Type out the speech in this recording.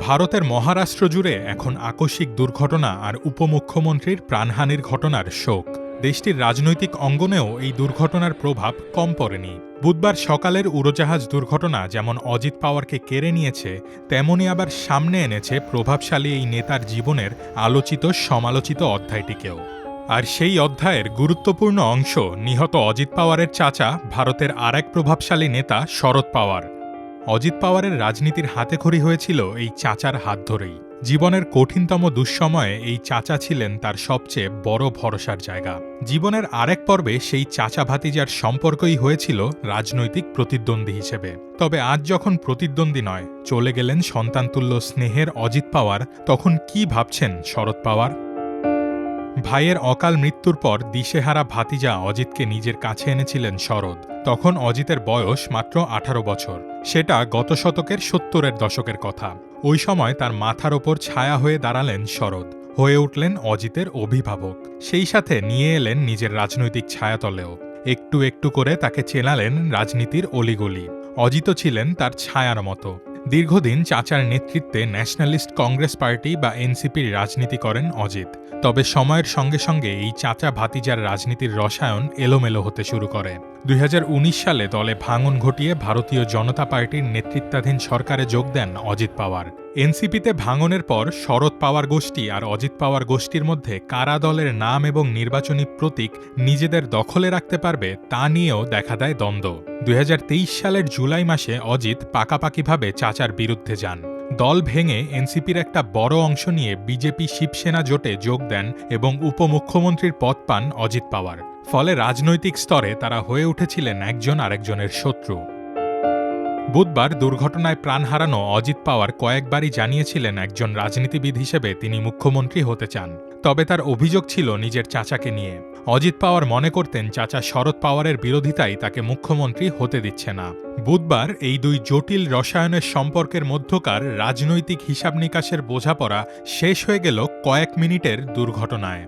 ভারতের মহারাষ্ট্র জুড়ে এখন আকস্মিক দুর্ঘটনা আর উপমুখ্যমন্ত্রীর প্রাণহানির ঘটনার শোক। দেশটির রাজনৈতিক অঙ্গনেও এই দুর্ঘটনার প্রভাব কম পড়েনি। বুধবার সকালের উড়োজাহাজ দুর্ঘটনা যেমন অজিত পাওয়ারকে কেড়ে নিয়েছে, তেমনি আবার সামনে এনেছে প্রভাবশালী এই নেতার জীবনের আলোচিত সমালোচিত অধ্যায়টিকেও। আর সেই অধ্যায়ের গুরুত্বপূর্ণ অংশ নিহত অজিত পাওয়ারের চাচা, ভারতের আরেক প্রভাবশালী নেতা শরদ পাওয়ার। অজিত পাওয়ারের রাজনীতির হাতেখড়ি হয়েছিল এই চাচার হাত ধরেই। জীবনের কঠিনতম দুঃসময়ে এই চাচা ছিলেন তার সবচেয়ে বড় ভরসার জায়গা। জীবনের আরেক পর্বে সেই চাচা ভাতিজার সম্পর্কই হয়েছিল রাজনৈতিক প্রতিদ্বন্দ্বী হিসেবে। তবে আজ যখন প্রতিদ্বন্দ্বী নয়, চলে গেলেন সন্তানতুল্য স্নেহের অজিত পাওয়ার, তখন কি ভাবছেন শরদ পাওয়ার? ভাইয়ের অকাল মৃত্যুর পর দিশেহারা ভাতিজা অজিতকে নিজের কাছে এনেছিলেন শরদ। তখন অজিতের বয়স মাত্র 18 বছর। সেটা গত শতকের 70-এর দশকের কথা। ওই সময় তার মাথার ওপর ছায়া হয়ে দাঁড়ালেন শরদ, হয়ে উঠলেন অজিতের অভিভাবক। সেই সাথে নিয়ে এলেন নিজের রাজনৈতিক ছায়াতলেও। একটু একটু করে তাকে চেনালেন রাজনীতির অলিগলি। অজিতও ছিলেন তার ছায়ার মতো। দীর্ঘদিন চাচার নেতৃত্বে ন্যাশনালিস্ট কংগ্রেস পার্টি বা এনসিপির রাজনীতি করেন অজিত। তবে সময়ের সঙ্গে সঙ্গে এই চাচা ভাতিজার রাজনীতির রসায়ন এলোমেলো হতে শুরু করে। 2019 সালে দলে ভাঙন ঘটিয়ে ভারতীয় জনতা পার্টির নেতৃত্বাধীন সরকারে যোগ দেন অজিত পাওয়ার। এনসিপিতে ভাঙনের পর শরদ পাওয়ার গোষ্ঠী আর অজিত পাওয়ার গোষ্ঠীর মধ্যে কারা দলের নাম এবং নির্বাচনী প্রতীক নিজেদের দখলে রাখতে পারবে তা নিয়েও দেখা দেয় দ্বন্দ্ব। 2023 সালের জুলাই মাসে অজিত পাকাপাকিভাবে চাচার বিরুদ্ধে যান। দল ভেঙে এনসিপির একটা বড় অংশ নিয়ে বিজেপি শিবসেনা জোটে যোগ দেন এবং উপমুখ্যমন্ত্রীর পদ পান অজিত পাওয়ার। ফলে রাজনৈতিক স্তরে তারা হয়ে উঠেছিলেন একজন আরেকজনের শত্রু। বুধবার দুর্ঘটনায় প্রাণ হারানো অজিত পাওয়ার কয়েকবারই জানিয়েছিলেন একজন রাজনীতিবিদ হিসেবে তিনি মুখ্যমন্ত্রী হতে চান। তবে তার অভিযোগ ছিল নিজের চাচাকে নিয়ে। অজিত পাওয়ার মনে করতেন চাচা শরদ পাওয়ারের বিরোধিতাই তাকে মুখ্যমন্ত্রী হতে দিচ্ছে না। বুধবার এই দুই জটিল রসায়নের সম্পর্কের মধ্যকার রাজনৈতিক হিসাব নিকাশের বোঝাপড়া শেষ হয়ে গেল কয়েক মিনিটের দুর্ঘটনায়।